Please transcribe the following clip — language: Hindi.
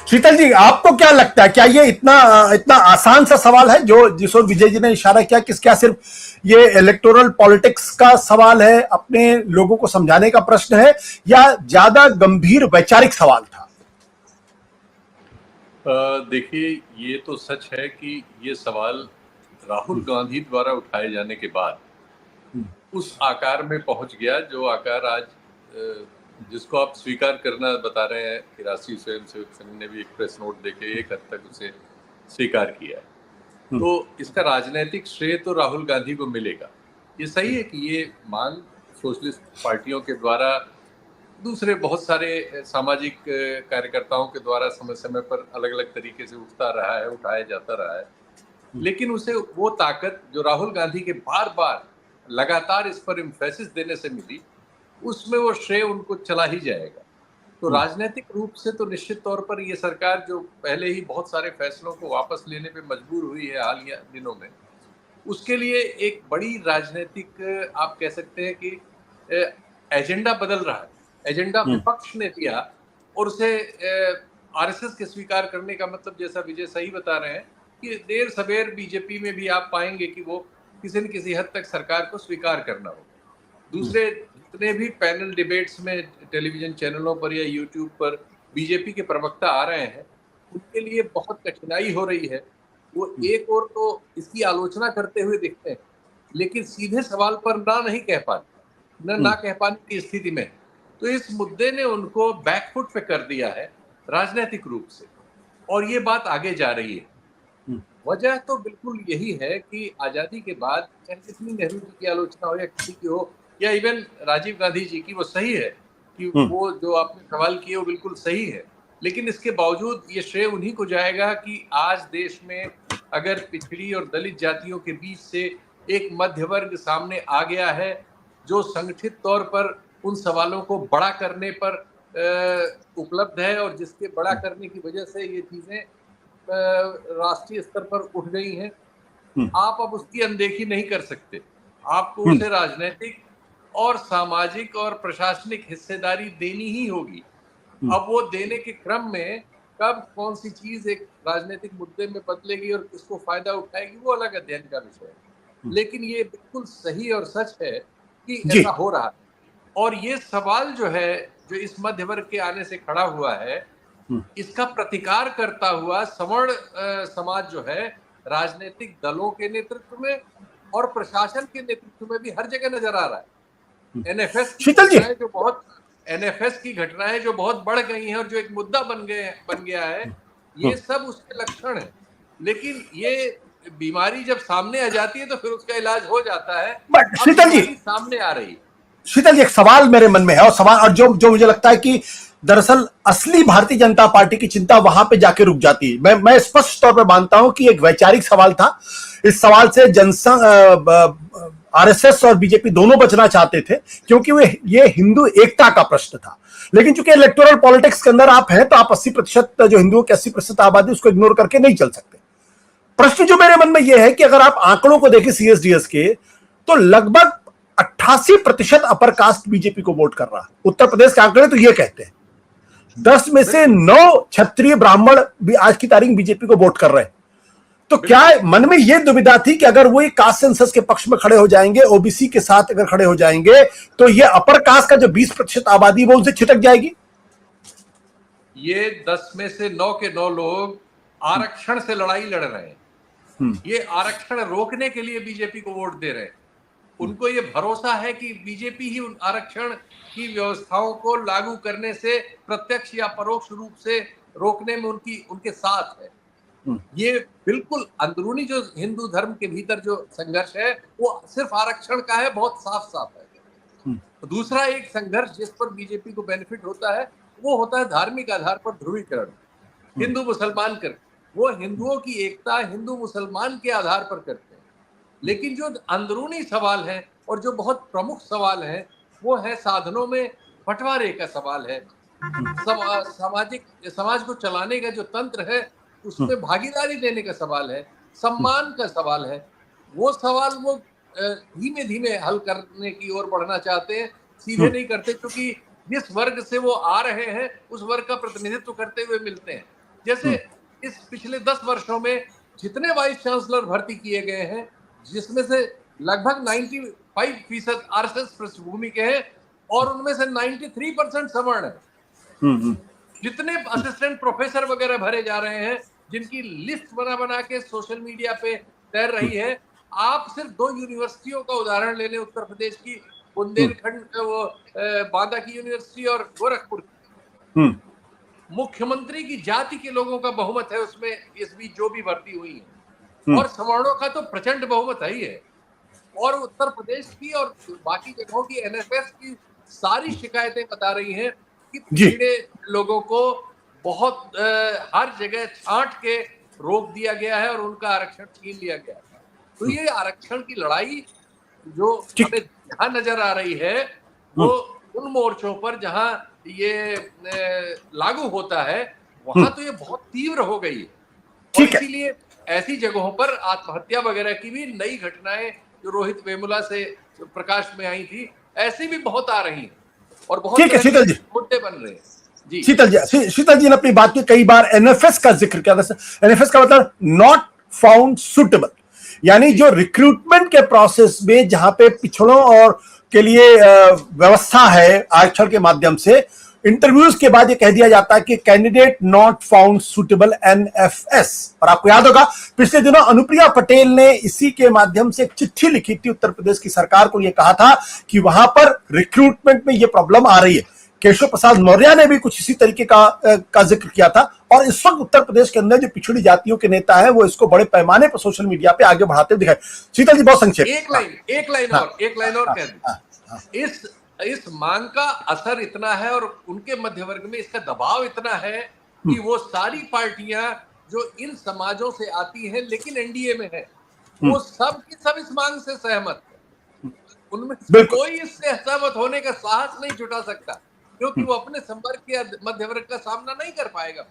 शीतल जी, आपको क्या लगता है, क्या ये इतना इतना आसान सा सवाल है जो जिस ओर विजय जी ने इशारा किया कि क्या सिर्फ ये इलेक्टोरल पॉलिटिक्स का सवाल है, अपने लोगों को समझाने का प्रश्न है, या ज्यादा गंभीर वैचारिक सवाल था? देखिए, ये तो सच है कि ये सवाल राहुल गांधी द्वारा उठाए जाने के बाद उस आकार में पहुंच गया जो आकार आज जिसको आप स्वीकार करना बता रहे हैं कि राष्ट्रीय स्वयंसेवक संघ ने भी एक प्रेस नोट देके एक हद तक उसे स्वीकार किया है। तो इसका राजनीतिक श्रेय तो राहुल गांधी को मिलेगा। ये सही है कि ये मांग सोशलिस्ट पार्टियों के द्वारा, दूसरे बहुत सारे सामाजिक कार्यकर्ताओं के द्वारा समय समय पर अलग अलग तरीके से उठता रहा है, उठाया जाता रहा है, लेकिन उसे वो ताकत जो राहुल गांधी के बार बार लगातार इस पर एम्फेसिस देने से मिली, उसमें वो श्रेय उनको चला ही जाएगा। तो राजनीतिक रूप से तो निश्चित तौर पर ये सरकार जो पहले ही बहुत सारे फैसलों को वापस लेने पे मजबूर हुई है हालिया दिनों में, उसके लिए एक बड़ी राजनीतिक आप कह सकते हैं कि एजेंडा बदल रहा है। एजेंडा विपक्ष ने दिया और उसे आरएसएस के स्वीकार करने का मतलब, जैसा विजय सही बता रहे हैं, कि देर सवेर बीजेपी में भी आप पाएंगे कि वो किसी न किसी हद तक सरकार को स्वीकार करना होगा। दूसरे जितने भी पैनल डिबेट्स में टेलीविजन चैनलों पर या यूट्यूब पर बीजेपी के प्रवक्ता आ रहे हैं, उनके लिए बहुत कठिनाई हो रही है। वो एक और तो इसकी आलोचना करते हुए दिखते हैं, लेकिन सीधे सवाल पर नहीं कह पाते, ना कह पाने की स्थिति में। तो इस मुद्दे ने उनको बैकफुट पे कर दिया है राजनीतिक रूप से, और ये बात आगे जा रही है। वजह तो बिल्कुल यही है कि आजादी के बाद चाहे जितनी नेहरू जी की आलोचना हो या किसी की हो, या इवन राजीव गांधी जी की, वो सही है कि वो जो आपने सवाल किए वो बिल्कुल सही है, लेकिन इसके बावजूद ये श्रेय उन्हीं को जाएगा कि आज देश में अगर पिछड़ी और दलित जातियों के बीच से एक मध्य वर्ग सामने आ गया है जो संगठित तौर पर उन सवालों को बड़ा करने पर उपलब्ध है, और जिसके बड़ा करने की वजह से ये चीजें राष्ट्रीय स्तर पर उठ गई हैं, आप अब उसकी अनदेखी नहीं कर सकते। आपको उसे राजनीतिक और सामाजिक और प्रशासनिक हिस्सेदारी देनी ही होगी। अब वो देने के क्रम में कब कौन सी चीज एक राजनीतिक मुद्दे में बदलेगी और किसको फायदा उठाएगी, वो अलग अध्ययन का विषय है। लेकिन ये बिल्कुल सही और सच है कि ऐसा हो रहा है। और ये सवाल जो है, जो इस मध्य वर्ग के आने से खड़ा हुआ है, इसका प्रतिकार करता हुआ सवर्ण समाज जो है, राजनीतिक दलों के नेतृत्व में और प्रशासन के नेतृत्व में भी हर जगह नजर आ रहा है। एनएफएस की घटनाएं जो बहुत बढ़ गई हैं और जो एक मुद्दा बन गया है, ये सब उसके लक्षण है। लेकिन ये बीमारी जब सामने आ जाती है तो फिर उसका इलाज हो जाता है। बट शीतल जी, सामने आ रही है। शीतल जी, एक सवाल मेरे मन में है, और सवाल और जो मुझे लगता है कि दरअसल असली भारतीय जनता पार्टी की चिंता वहां पे जाके रुक जाती है। मैं स्पष्ट तौर पे मानता हूं कि एक वैचारिक सवाल था। इस सवाल से जनसंघ, आरएसएस और बीजेपी दोनों बचना चाहते थे, क्योंकि ये हिंदू एकता का प्रश्न था। लेकिन चूंकि इलेक्टोरल पॉलिटिक्स के अंदर आप हैं, तो आप 80% जो हिंदुओं की 80% आबादी, उसको इग्नोर करके नहीं चल सकते। प्रश्न जो मेरे मन में यह है कि अगर आप आंकड़ों को देखें सीएसडीएस के, तो लगभग 88% अपर कास्ट बीजेपी को वोट कर रहा है। उत्तर प्रदेश के आंकड़े तो ये कहते हैं 10 में से 9 क्षत्रिय ब्राह्मण भी आज की तारीख बीजेपी को वोट कर रहे हैं। तो क्या मन में यह दुविधा थी कि अगर वो कास्ट सेंसस के पक्ष में खड़े हो जाएंगे, ओबीसी के साथ अगर खड़े हो जाएंगे, तो ये अपर कास्ट का जो 20% आबादी वो उनसे छिटक जाएगी? ये 10 में से 9 के 9 लोग आरक्षण से लड़ाई लड़ रहे हैं। ये आरक्षण रोकने के लिए बीजेपी को वोट दे रहे हैं। उनको ये भरोसा है कि बीजेपी ही उन आरक्षण की व्यवस्थाओं को लागू करने से प्रत्यक्ष या परोक्ष रूप से रोकने में उनके साथ है। ये बिल्कुल अंदरूनी जो हिंदू धर्म के भीतर जो संघर्ष है, वो सिर्फ आरक्षण का है, बहुत साफ साफ है। दूसरा एक संघर्ष जिस पर बीजेपी को बेनिफिट होता है, वो होता है धार्मिक आधार पर ध्रुवीकरण, हिंदू मुसलमान कर। वो हिंदुओं की एकता हिंदू मुसलमान के आधार पर करते हैं। लेकिन जो अंदरूनी सवाल है और जो बहुत प्रमुख सवाल है, वो है साधनों में बंटवारे का सवाल है। समाज को चलाने का जो तंत्र है, उसमें भागीदारी देने का सवाल है, सम्मान का सवाल है। वो सवाल वो धीमे धीमे हल करने की ओर बढ़ना चाहते हैं, सीधे नहीं करते, क्योंकि जिस वर्ग से वो आ रहे हैं उस वर्ग का प्रतिनिधित्व करते हुए मिलते हैं। जैसे इस पिछले 10 वर्षों में जितने वाइस चांसलर भर्ती किए गए हैं, जिसमें से लगभग 95% आरएसएस पृष्ठभूमि के हैं और उनमें से 93% सवर्ण है। जितने असिस्टेंट प्रोफेसर वगैरह भरे जा रहे हैं, जिनकी लिस्ट बना बना के सोशल मीडिया पे तैर रही है, आप सिर्फ 2 यूनिवर्सिटियों का उदाहरण ले लें, उत्तर प्रदेश की बुंदेलखंड वो बांदा की यूनिवर्सिटी और गोरखपुर की। मुख्यमंत्री की जाति के लोगों का बहुमत है उसमें, इस बीच जो भी भर्ती हुई है, और सवर्णों का तो प्रचंड बहुमत है ही है। और उत्तर प्रदेश की और बाकी जगहों की एनएफएस की सारी शिकायतें बता रही हैं कि पिछड़े लोगों को बहुत हर जगह छांट के रोक दिया गया है और उनका आरक्षण छीन लिया गया है। तो ये आरक्षण की लड़ाई जो हमें जहां नजर आ रही है, वो उन मोर्चों पर जहां ये लागू होता है, वहां तो ये बहुत तीव्र हो गई है। और इसीलिए ऐसी जगहों पर आत्महत्या वगैरह की भी नई घटनाएं जो रोहित वेमुला से प्रकाश में आई थी, ऐसी भी बहुत आ रही हैं और बहुत मुद्दे बन रहे हैं। जी शीतल जी ने अपनी बात में कई बार एनएफएस का जिक्र किया। एनएफएस का मतलब नॉट फाउंड सुटेबल, यानी जो रिक्रूटमेंट के प्रोसेस में जहां पे पिछड़ों और के लिए व्यवस्था है आरक्षण के माध्यम से, इंटरव्यूज के बाद ये कह दिया जाता है कि candidate not found suitable NFS. और आपको याद होगा पिछले दिनों अनुप्रिया पटेल ने इसी के माध्यम से एक चिट्ठी लिखी थी उत्तर प्रदेश की सरकार को, यह कहा था कि वहां पर रिक्रूटमेंट में यह प्रॉब्लम आ रही है। केशव प्रसाद मौर्य ने भी कुछ इसी तरीके का जिक्र किया था। और इस वक्त उत्तर प्रदेश के अंदर जो पिछड़ी जातियों के नेता हैं वो इसको बड़े पैमाने पर सोशल मीडिया पे आगे बढ़ाते दिखाए। शीतल जी बहुत संक्षेप एक लाइन और कह दूं, इस मांग का असर इतना है और उनके मध्य वर्ग में इसका दबाव इतना है कि वो सारी पार्टियां जो इन समाजों से आती हैं लेकिन एनडीए में है, वो सब की सब इस मांग से सहमत है। उनमें कोई इससे सहमत होने का साहस नहीं जुटा सकता, क्योंकि वो अपने संपर्क के मध्य वर्ग का सामना नहीं कर पाएगा।